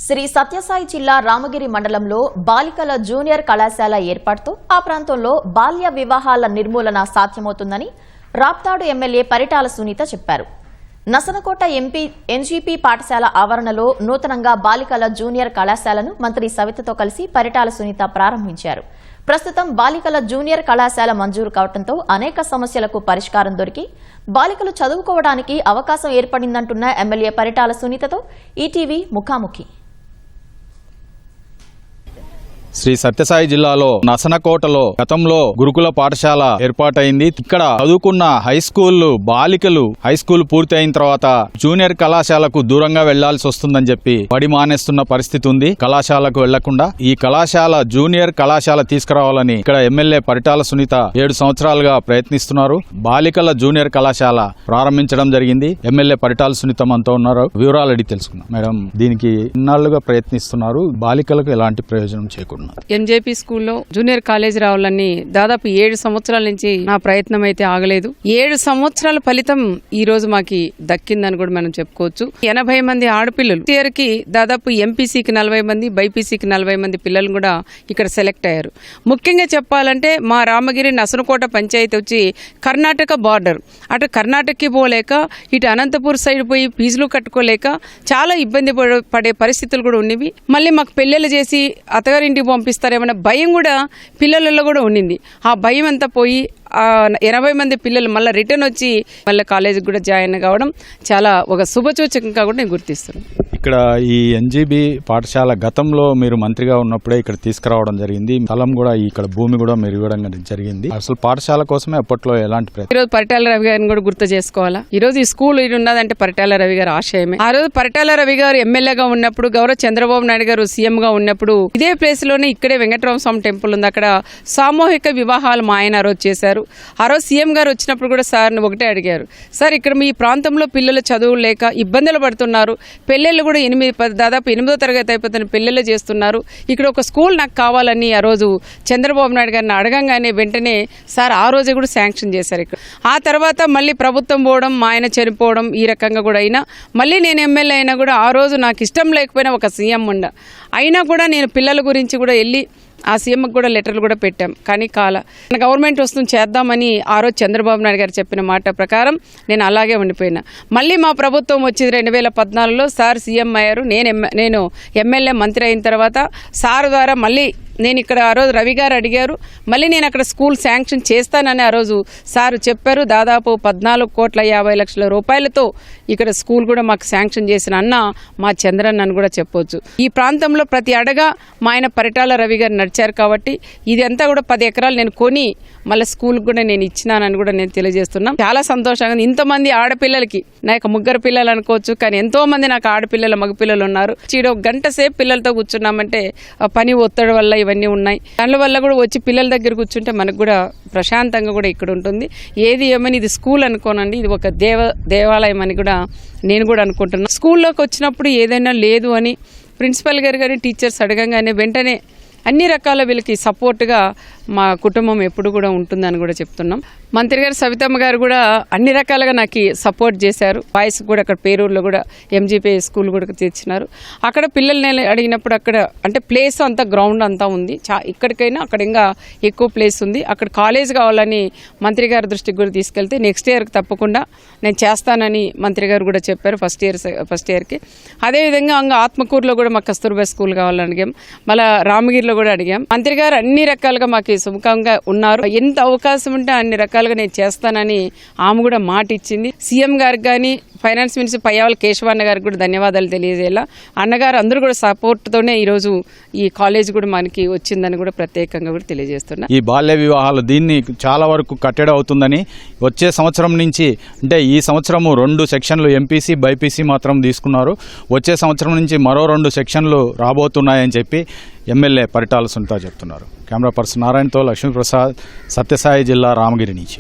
శ్రీ సత్యసాయి జిల్లా రామగిరి మండలంలో బాలికల జూనియర్ కళాశాల ఏర్పాటుతో ఆ ప్రాంతంలో బాల్య వివాహాల నిర్మూలన సాధ్యమవుతుందని రాప్తాడు ఎమ్మెల్యే పరిటాల సునీత చెప్పారు. నసనకోట ఎన్జీపీ పాఠశాల ఆవరణలో నూతనంగా బాలికల జూనియర్ కళాశాలను మంత్రి సవితతో కలిసి పరిటాల సునీత ప్రారంభించారు. ప్రస్తుతం బాలికల జూనియర్ కళాశాల మంజూరు కావడంతో అనేక సమస్యలకు పరిష్కారం దొరికి బాలికలు చదువుకోవడానికి అవకాశం ఏర్పడిందంటున్న ఎమ్మెల్యే పరిటాల సునీతతో ఈటీవీ ముఖాముఖి. శ్రీ సత్యసాయి జిల్లాలో నసనకోటలో గతంలో గురుకుల పాఠశాల ఏర్పాటైంది. ఇక్కడ చదువుకున్న హై స్కూల్ బాలికలు హై స్కూల్ పూర్తి అయిన తర్వాత జూనియర్ కళాశాలకు దూరంగా వెళ్లాల్సి వస్తుందని చెప్పి బడి మానేస్తున్న పరిస్థితి ఉంది. కళాశాలకు వెళ్లకుండా ఈ కళాశాల జూనియర్ కళాశాల తీసుకురావాలని ఇక్కడ ఎమ్మెల్యే పరిటాల సునీత 7 సంవత్సరాలుగా ప్రయత్నిస్తున్నారు. బాలికల జూనియర్ కళాశాల ప్రారంభించడం జరిగింది. ఎమ్మెల్యే పరిటాల సునీత మనతో ఉన్నారు. వివరాలు అడిగి తెలుసుకున్నాం. మేడం, దీనికి ఇన్నాళ్లుగా ప్రయత్నిస్తున్నారు, బాలికలకు ఎలాంటి ప్రయోజనం చేకూరు? ఎంజేపీ స్కూల్లో జూనియర్ కాలేజ్ రావాలని దాదాపు 7 సంవత్సరాల నుంచి నా ప్రయత్నం అయితే ఆగలేదు. 7 సంవత్సరాల ఫలితం ఈ రోజు మాకి దక్కిందని కూడా మనం చెప్పుకోవచ్చు. 80 మంది ఆడపిల్లలు ఇయర్కి దాదాపు ఎంపీసీకి 40 మంది, బైపీసీకి 40 మంది పిల్లలు కూడా ఇక్కడ సెలెక్ట్ అయ్యారు. ముఖ్యంగా చెప్పాలంటే మా రామగిరి నసనకోట పంచాయతీ వచ్చి కర్ణాటక బార్డర్. అటు కర్ణాటకకి పోలేక ఇటు అనంతపూర్ సైడ్ పోయి ఫీజులు కట్టుకోలేక చాలా ఇబ్బంది పడే పరిస్థితులు కూడా ఉన్నవి. మళ్ళీ మాకు పెళ్ళిళ్ళు చేసి అత్తగారింటికి పంపిస్తారేమన్న భయం కూడా పిల్లలలో కూడా ఉండింది. ఆ భయం అంతా పోయి 80 మంది పిల్లలు మళ్ళీ రిటర్న్ వచ్చి మళ్ళీ కాలేజీకి కూడా జాయిన్ కావడం చాలా ఒక శుభసూచకంగా కూడా నేను గుర్తిస్తున్నాను. ఇక్కడ ఈ ఎన్జీబీ పాఠశాల గతంలో మీరు మంత్రిగా ఉన్నప్పుడే ఇక్కడ తీసుకురావడం జరిగింది. స్థలం కూడా ఇక్కడ భూమి కూడా మీరు ఇవ్వడం జరిగింది. అసలు పాఠశాల కోసమే అప్పట్లో ఎలాంటి ప్రయత్నం? ఈరోజు పరిటాల రవి గారిని కూడా గుర్తు చేసుకోవాలా. ఈ రోజు ఈ స్కూల్ ఇది ఉన్నదంటే పరిటాల రవి గారి ఆశయమే. ఆ రోజు పరిటాల రవి గారు ఎమ్మెల్యేగా ఉన్నప్పుడు, గౌరవ చంద్రబాబు నాయుడు గారు సీఎం గా ఉన్నప్పుడు ఇదే ప్లేస్ లోనే ఇక్కడే వెంకటరామ స్వామి టెంపుల్ ఉంది. అక్కడ సామూహిక వివాహాలు మా ఆయన ఆ రోజు చేశారు. ఆ రోజు సీఎం గారు వచ్చినప్పుడు కూడా సార్ని ఒకటే అడిగారు, సార్ ఇక్కడ మీ ప్రాంతంలో పిల్లలు చదువు లేక ఇబ్బందులు పడుతున్నారు, పెళ్ళిళ్ళు కూడా దాదాపు 8వ తరగతి అయిపోతున్న పెళ్ళిళ్ళు చేస్తున్నారు, ఇక్కడ ఒక స్కూల్ నాకు కావాలని ఆ రోజు చంద్రబాబు నాయుడు గారిని అడగంగానే వెంటనే సార్ ఆ రోజే కూడా శాంక్షన్ చేశారు. ఇక్కడ ఆ తర్వాత మళ్ళీ ప్రభుత్వం పోవడం, మా ఆయన చనిపోవడం, ఈ రకంగా కూడా అయినా మళ్ళీ నేను ఎమ్మెల్యే అయినా కూడా ఆ రోజు నాకు ఇష్టం లేకపోయినా ఒక సీఎం అయినా కూడా నేను పిల్లల గురించి కూడా వెళ్ళి ఆ సీఎంకి కూడా లెటర్లు కూడా పెట్టాం. కానీ గవర్నమెంట్ వస్తుంది చేద్దామని ఆ రోజు చంద్రబాబు నాయుడు గారు చెప్పిన మాట ప్రకారం నేను అలాగే ఉండిపోయినా. మళ్ళీ మా ప్రభుత్వం వచ్చింది 2014లో. సార్ సీఎం అయ్యారు, నేను ఎమ్మెల్యే మంత్రి అయిన తర్వాత సార్ ద్వారా మళ్ళీ నేను ఇక్కడ ఆ రోజు రవి గారు అడిగారు, మళ్ళీ నేను అక్కడ స్కూల్ శాంక్షన్ చేస్తానని ఆ రోజు సార్ చెప్పారు. దాదాపు 14,50,00,000 రూపాయలతో ఇక్కడ స్కూల్ కూడా మాకు శాంక్షన్ చేసిన అన్న మా చంద్రన్న అని కూడా చెప్పొచ్చు. ఈ ప్రాంతంలో ప్రతి అడగా మా ఆయన పరిటాల రవి గారు నడిచారు కాబట్టి ఇదంతా కూడా 10 ఎకరాలు నేను కొని మళ్ళీ స్కూల్కి కూడా నేను ఇచ్చినానని కూడా నేను తెలియజేస్తున్నాను. చాలా సంతోషంగా ఇంతమంది ఆడపిల్లలకి, నాకు 3 పిల్లలు అనుకోవచ్చు, కానీ ఎంతో మంది నాకు ఆడపిల్లలు మగపిల్లలు ఉన్నారు. ఒక గంట సేపు పిల్లలతో కూర్చున్నామంటే పని ఒత్తిడి వల్ల ఇవన్నీ ఉన్నాయి. దాని వల్ల కూడా వచ్చి పిల్లల దగ్గర కూర్చుంటే మనకు కూడా ప్రశాంతంగా కూడా ఇక్కడ ఉంటుంది. ఏది ఏమని ఇది స్కూల్ అనుకోనండి, ఇది ఒక దేవాలయం అని కూడా నేను కూడా అనుకుంటున్నాను. స్కూల్లోకి వచ్చినప్పుడు ఏదైనా లేదు అని ప్రిన్సిపల్ గారు కానీ టీచర్స్ అడగంగానే వెంటనే అన్ని రకాల వీళ్ళకి సపోర్ట్గా మా కుటుంబం ఎప్పుడు కూడా ఉంటుందని కూడా చెప్తున్నాం. మంత్రి గారు సవితమ్మ గారు కూడా అన్ని రకాలుగా నాకు సపోర్ట్ చేశారు. బాయ్స్ కూడా అక్కడ పేరూరులో కూడా ఎంజీపీ స్కూల్ కూడా తెచ్చినారు. అక్కడ పిల్లల్ని అడిగినప్పుడు అక్కడ అంటే ప్లేస్ అంతా గ్రౌండ్ అంతా ఉంది, ఇక్కడికైనా అక్కడ ఇంకా ఎక్కువ ప్లేస్ ఉంది. అక్కడ కాలేజ్ కావాలని మంత్రి గారి దృష్టికి కూడా తీసుకెళ్తే నెక్స్ట్ ఇయర్కి తప్పకుండా నేను చేస్తానని మంత్రి గారు కూడా చెప్పారు. ఫస్ట్ ఇయర్కి అదేవిధంగా ఇంకా ఆత్మకూరులో కూడా మాకు కస్తూర్బా స్కూల్ కావాలని అడిగాం. మళ్ళీ రామగిరిలో కూడా అడిగాం. మంత్రి గారు అన్ని రకాలుగా మాకు సుముఖంగా ఉన్నారు. ఎంత అవకాశం ఉంటే అన్ని రకాలుగా నేను చేస్తానని ఆమె కూడా మాట ఇచ్చింది. సీఎం గారికి కానీ ఫైనాన్స్ మినిస్టర్ పయ్యావల కేశవన్న గారికి కూడా ధన్యవాదాలు తెలియజేయాలా. అన్నగారు అందరూ కూడా సపోర్ట్తోనే ఈరోజు ఈ కాలేజ్ కూడా మనకి వచ్చిందని కూడా ప్రత్యేకంగా కూడా తెలియజేస్తున్నా. ఈ బాల్య వివాహాలు దీన్ని చాలా వరకు కట్టడి అవుతుందని వచ్చే సంవత్సరం నుంచి, అంటే ఈ సంవత్సరము 2 సెక్షన్లు ఎంపీసీ బైపీసీ మాత్రం తీసుకున్నారు. వచ్చే సంవత్సరం నుంచి మరో 2 సెక్షన్లు రాబోతున్నాయని చెప్పి ఎమ్మెల్యే పరిటాల సునీత చెప్తున్నారు. కెమెరా పర్సన్ నారాయణతో లక్ష్మీప్రసాద్, సత్యసాయి జిల్లా రామగిరి నుంచి.